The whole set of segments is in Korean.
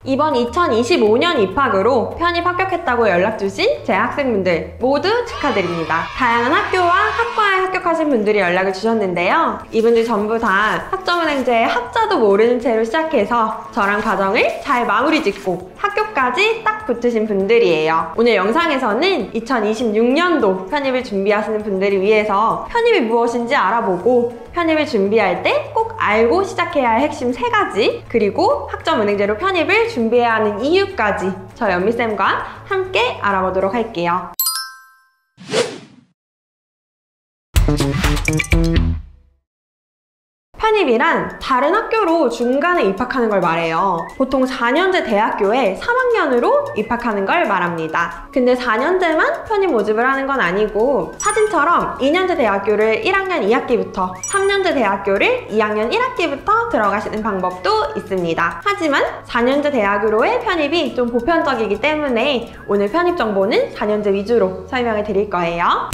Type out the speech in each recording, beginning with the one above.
이번 2025년 입학으로 편입 합격했다고 연락주신 재학생분들 모두 축하드립니다. 다양한 학교와 학과에 합격하신 분들이 연락을 주셨는데요. 이분들 전부 다 학점은행제 학자도 모르는 채로 시작해서 저랑 과정을 잘 마무리 짓고 학교까지 딱 붙으신 분들이에요. 오늘 영상에서는 2026년도 편입을 준비하시는 분들을 위해서 편입이 무엇인지 알아보고 편입을 준비할 때 꼭 알고 시작해야 할 핵심 3가지, 그리고 학점은행제로 편입을 준비해야 하는 이유까지 저 연미쌤과 함께 알아보도록 할게요. 편입이란 다른 학교로 중간에 입학하는 걸 말해요. 보통 4년제 대학교에 3학년으로 입학하는 걸 말합니다. 근데 4년제만 편입 모집을 하는 건 아니고 사진처럼 2년제 대학교를 1학년 2학기부터 3년제 대학교를 2학년 1학기부터 들어가시는 방법도 있습니다. 하지만 4년제 대학으로의 편입이 좀 보편적이기 때문에 오늘 편입 정보는 4년제 위주로 설명해 드릴 거예요.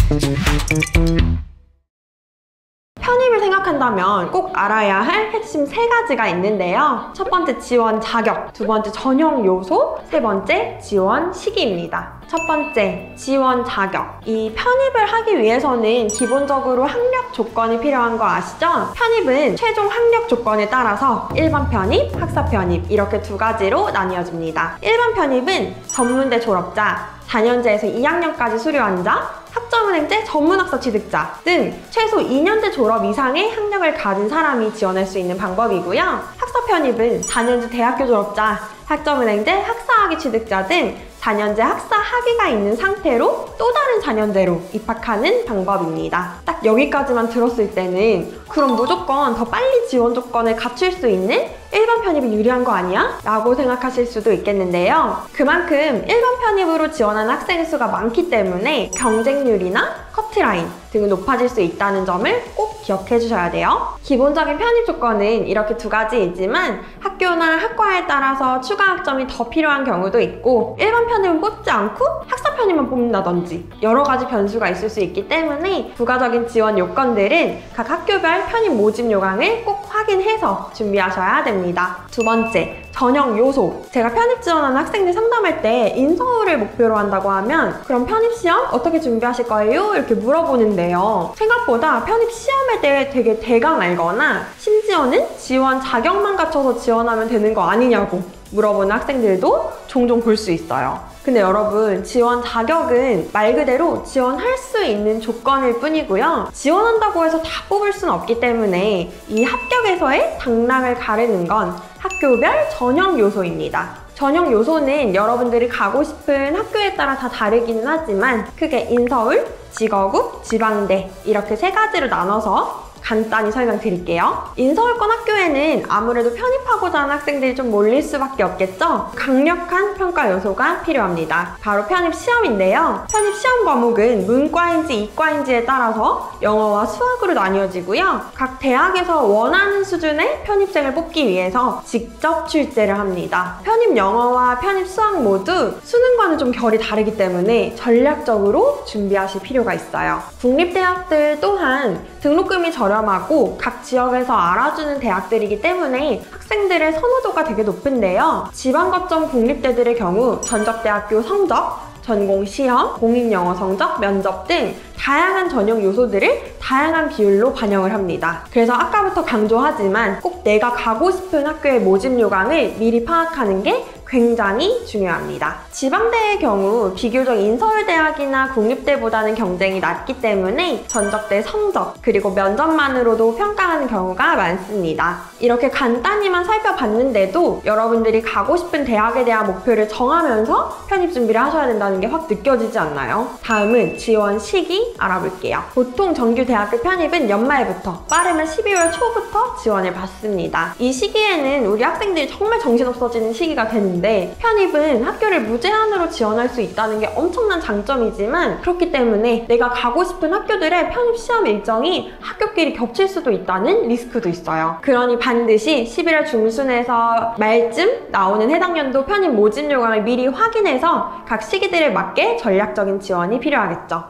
편입을 생각한다면 꼭 알아야 할 핵심 3가지가 있는데요. 첫 번째 지원 자격, 두 번째 전형 요소, 세 번째 지원 시기입니다. 첫 번째, 지원 자격. 이 편입을 하기 위해서는 기본적으로 학력 조건이 필요한 거 아시죠? 편입은 최종 학력 조건에 따라서 일반 편입, 학사 편입 이렇게 2가지로 나뉘어집니다. 일반 편입은 전문대 졸업자, 4년제에서 2학년까지 수료한 자, 학점은행제 전문학사 취득자 등 최소 2년제 졸업 이상의 학력을 가진 사람이 지원할 수 있는 방법이고요. 학사 편입은 4년제 대학교 졸업자, 학점은행제 학사학위 취득자 등 4년제 학사 학위가 있는 상태로 또 다른 4년제로 입학하는 방법입니다. 딱 여기까지만 들었을 때는 그럼 무조건 더 빨리 지원 조건을 갖출 수 있는 일반 편입이 유리한 거 아니야? 라고 생각하실 수도 있겠는데요. 그만큼 일반 편입으로 지원하는 학생 수가 많기 때문에 경쟁률이나 커트라인 등은 높아질 수 있다는 점을 꼭 기억해 주셔야 돼요. 기본적인 편입 조건은 이렇게 2가지이지만 학교나 학과에 따라서 추가 학점이 더 필요한 경우도 있고 일반 편입은 뽑지 않고 학사 편입만 뽑는다든지 여러 가지 변수가 있을 수 있기 때문에 부가적인 지원 요건들은 각 학교별 편입 모집 요강을 꼭 확인해서 준비하셔야 됩니다. 두 번째, 전형 요소. 제가 편입 지원하는 학생들 상담할 때 인서울을 목표로 한다고 하면 그럼 편입 시험 어떻게 준비하실 거예요? 이렇게 물어보는데요. 생각보다 편입 시험에 대해 되게 대강 알거나 심지어는 지원 자격만 갖춰서 지원하면 되는 거 아니냐고 물어보는 학생들도 종종 볼 수 있어요. 근데 여러분, 지원 자격은 말 그대로 지원할 수 있는 조건일 뿐이고요. 지원한다고 해서 다 뽑을 수는 없기 때문에 이 합격에서의 당락을 가르는 건 학교별 전형 요소입니다. 전형 요소는 여러분들이 가고 싶은 학교에 따라 다 다르기는 하지만 크게 인서울, 직어국, 지방대 이렇게 3가지로 나눠서 간단히 설명드릴게요. 인서울권 학교에는 아무래도 편입하고자 하는 학생들이 좀 몰릴 수밖에 없겠죠? 강력한 평가 요소가 필요합니다. 바로 편입 시험인데요. 편입 시험 과목은 문과인지 이과인지에 따라서 영어와 수학으로 나뉘어지고요. 각 대학에서 원하는 수준의 편입생을 뽑기 위해서 직접 출제를 합니다. 편입 영어와 편입 수학 모두 수능과는 좀 결이 다르기 때문에 전략적으로 준비하실 필요가 있어요. 국립대학들 또한 등록금이 저렴하고 각 지역에서 알아주는 대학들이기 때문에 학생들의 선호도가 되게 높은데요. 지방거점 국립대들의 경우 전적대학교 성적, 전공 시험, 공인영어 성적, 면접 등 다양한 전형 요소들을 다양한 비율로 반영을 합니다. 그래서 아까부터 강조하지만 꼭 내가 가고 싶은 학교의 모집 요강을 미리 파악하는 게 굉장히 중요합니다. 지방대의 경우 비교적 인서울대학이나 국립대보다는 경쟁이 낮기 때문에 전적대 성적 그리고 면접만으로도 평가하는 경우가 많습니다. 이렇게 간단히만 살펴봤는데도 여러분들이 가고 싶은 대학에 대한 목표를 정하면서 편입 준비를 하셔야 된다는 게 확 느껴지지 않나요? 다음은 지원 시기 알아볼게요. 보통 정규 대학교 편입은 연말부터 빠르면 12월 초부터 지원을 받습니다. 이 시기에는 우리 학생들이 정말 정신없어지는 시기가 되는데 편입은 학교를 무제한으로 지원할 수 있다는 게 엄청난 장점이지만 그렇기 때문에 내가 가고 싶은 학교들의 편입 시험 일정이 학교끼리 겹칠 수도 있다는 리스크도 있어요. 그러니 반드시 11월 중순에서 말쯤 나오는 해당 연도 편입 모집 요강을 미리 확인해서 각 시기들에 맞게 전략적인 지원이 필요하겠죠.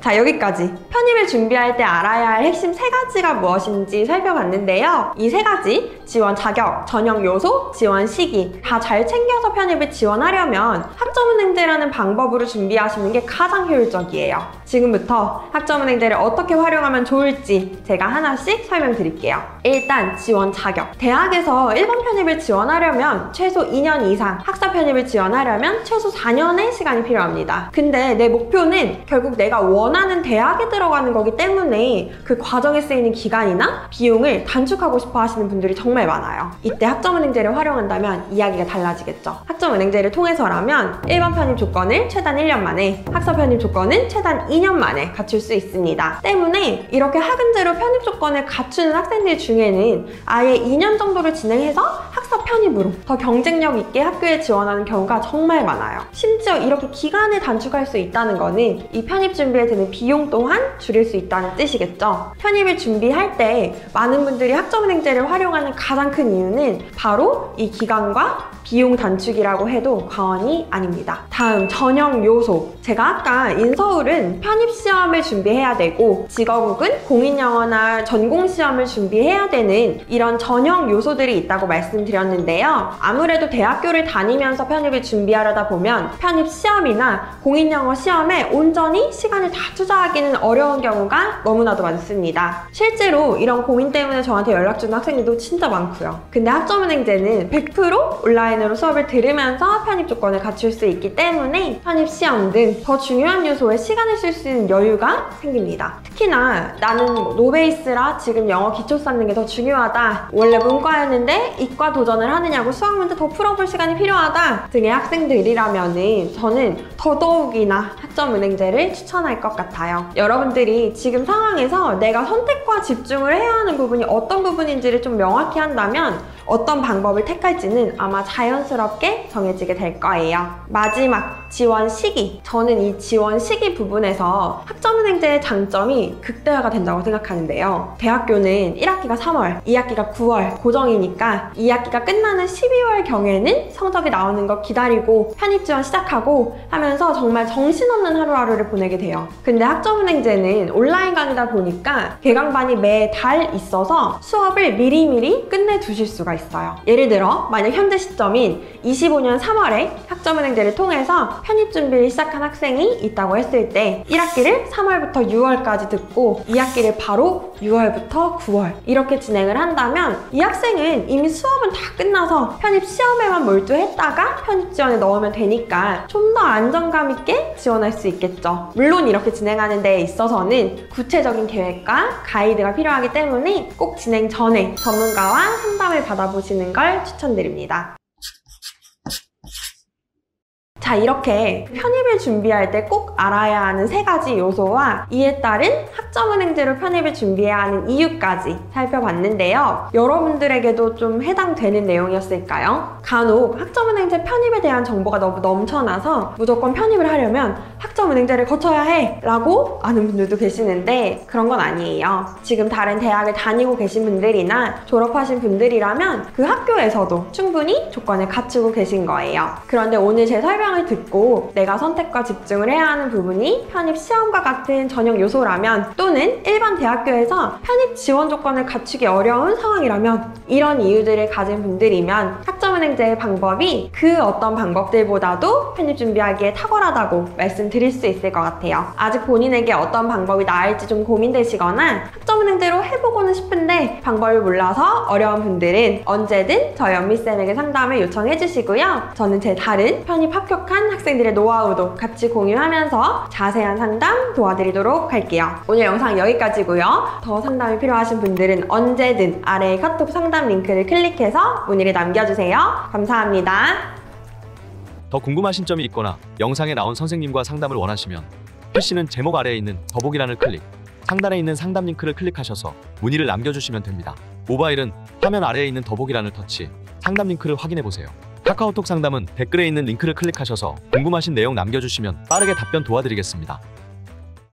자, 여기까지 편입을 준비할 때 알아야 할 핵심 3가지가 무엇인지 살펴봤는데요. 이 3가지, 지원 자격, 전형 요소, 지원 시기 다 잘 챙겨서 편입을 지원하려면 학점은행제라는 방법으로 준비하시는 게 가장 효율적이에요. 지금부터 학점은행제를 어떻게 활용하면 좋을지 제가 하나씩 설명드릴게요. 일단 지원 자격. 대학에서 1번 편입을 지원하려면 최소 2년 이상, 학사 편입을 지원하려면 최소 4년의 시간이 필요합니다. 근데 내 목표는 결국 내가 원하는 대학에 들어가는 거기 때문에 그 과정에 쓰이는 기간이나 비용을 단축하고 싶어 하시는 분들이 정말 많아요. 이때 학점은행제를 활용한다면 이야기가 달라지겠죠. 학점은행제를 통해서라면 1번 편입 조건을 최단 1년 만에, 학사 편입 조건은 최단 2년 만에 갖출 수 있습니다. 때문에 이렇게 학은제로 편입 조건을 갖추는 학생들 중에는 아예 2년 정도를 진행해서 학사 편입으로 더 경쟁력 있게 학교에 지원하는 경우가 정말 많아요. 심지어 이렇게 기간을 단축할 수 있다는 거는 이 편입 준비에 드는 비용 또한 줄일 수 있다는 뜻이겠죠. 편입을 준비할 때 많은 분들이 학점은행제를 활용하는 가장 큰 이유는 바로 이 기간과 비용 단축이라고 해도 과언이 아닙니다. 다음, 전형 요소. 제가 아까 인서울은 편입시험을 준비해야 되고 직업국은 공인영어나 전공시험을 준비해야 되는 이런 전형 요소들이 있다고 말씀드렸는데요. 아무래도 대학교를 다니면서 편입을 준비하려다 보면 편입시험이나 공인영어 시험에 온전히 시간을 다 투자하기는 어려운 경우가 너무나도 많습니다. 실제로 이런 고민 때문에 저한테 연락 주는 학생들도 진짜 많고요. 근데 학점은행제는 100% 온라인으로 수업을 들으면서 편입 조건을 갖출 수 있기 때문에 편입시험 등 더 중요한 요소에 시간을 쓸 수 있는 여유가 생깁니다. 특히나 나는 노베이스라 지금 영어 기초 쌓는 게 더 중요하다, 원래 문과였는데 이과 도전을 하느냐고 수학 문제 더 풀어볼 시간이 필요하다 등의 학생들이라면은 저는 더더욱이나 학점은행제를 추천할 것 같아요. 여러분들이 지금 상황에서 내가 선택과 집중을 해야 하는 부분이 어떤 부분인지를 좀 명확히 한다면 어떤 방법을 택할지는 아마 자연스럽게 정해지게 될 거예요. 마지막, 지원 시기. 저는 이 지원 시기 부분에서 학점은행제의 장점이 극대화가 된다고 생각하는데요. 대학교는 1학기가 3월, 2학기가 9월 고정이니까 2학기가 끝나는 12월 경에는 성적이 나오는 거 기다리고 편입 지원 시작하고 하면서 정말 정신없는 하루하루를 보내게 돼요. 근데 학점은행제는 온라인 강의다 보니까 개강반이 매달 있어서 수업을 미리미리 끝내두실 수가 있어요. 예를 들어 만약 현재 시점인 25년 3월에 학점은행제를 통해서 편입 준비를 시작한 학생이 있다고 했을 때 1학기를 3월부터 6월까지 듣고 2학기를 바로 6월부터 9월 이렇게 진행을 한다면 이 학생은 이미 수업은 다 끝나서 편입 시험에만 몰두했다가 편입 지원에 넣으면 되니까 좀 더 안정감 있게 지원할 수 있겠죠. 물론 이렇게 진행하는 데 있어서는 구체적인 계획과 가이드가 필요하기 때문에 꼭 진행 전에 전문가와 상담을 받아보시는 걸 추천드립니다. 자, 이렇게 편입을 준비할 때 꼭 알아야 하는 3가지 요소와 이에 따른 학점은행제로 편입을 준비해야 하는 이유까지 살펴봤는데요. 여러분들에게도 좀 해당되는 내용이었을까요? 간혹 학점은행제 편입에 대한 정보가 너무 넘쳐나서 무조건 편입을 하려면 학점은행제를 거쳐야 해 라고 아는 분들도 계시는데 그런 건 아니에요. 지금 다른 대학을 다니고 계신 분들이나 졸업하신 분들이라면 그 학교에서도 충분히 조건을 갖추고 계신 거예요. 그런데 오늘 제 설명을 듣고 내가 선택과 집중을 해야 하는 부분이 편입 시험과 같은 전형 요소라면 또는 일반 대학교에서 편입 지원 조건을 갖추기 어려운 상황이라면 이런 이유들을 가진 분들이면 학점은행제의 방법이 그 어떤 방법들보다도 편입 준비하기에 탁월하다고 말씀드릴 수 있을 것 같아요. 아직 본인에게 어떤 방법이 나을지 좀 고민되시거나 학점은행제로 해보고는 싶은데 방법을 몰라서 어려운 분들은 언제든 저희 연미쌤에게 상담을 요청해 주시고요. 저는 제 다른 편입 합격한 학생들의 노하우도 같이 공유하면서 자세한 상담 도와드리도록 할게요. 오늘 영상 여기까지고요. 더 상담이 필요하신 분들은 언제든 아래에 카톡 상담 링크를 클릭해서 문의를 남겨주세요. 감사합니다. 더 궁금하신 점이 있거나 영상에 나온 선생님과 상담을 원하시면 PC는 제목 아래에 있는 더보기란을 클릭, 상단에 있는 상담 링크를 클릭하셔서 문의를 남겨주시면 됩니다. 모바일은 화면 아래에 있는 더보기란을 터치, 상담 링크를 확인해보세요. 카카오톡 상담은 댓글에 있는 링크를 클릭하셔서 궁금하신 내용 남겨주시면 빠르게 답변 도와드리겠습니다.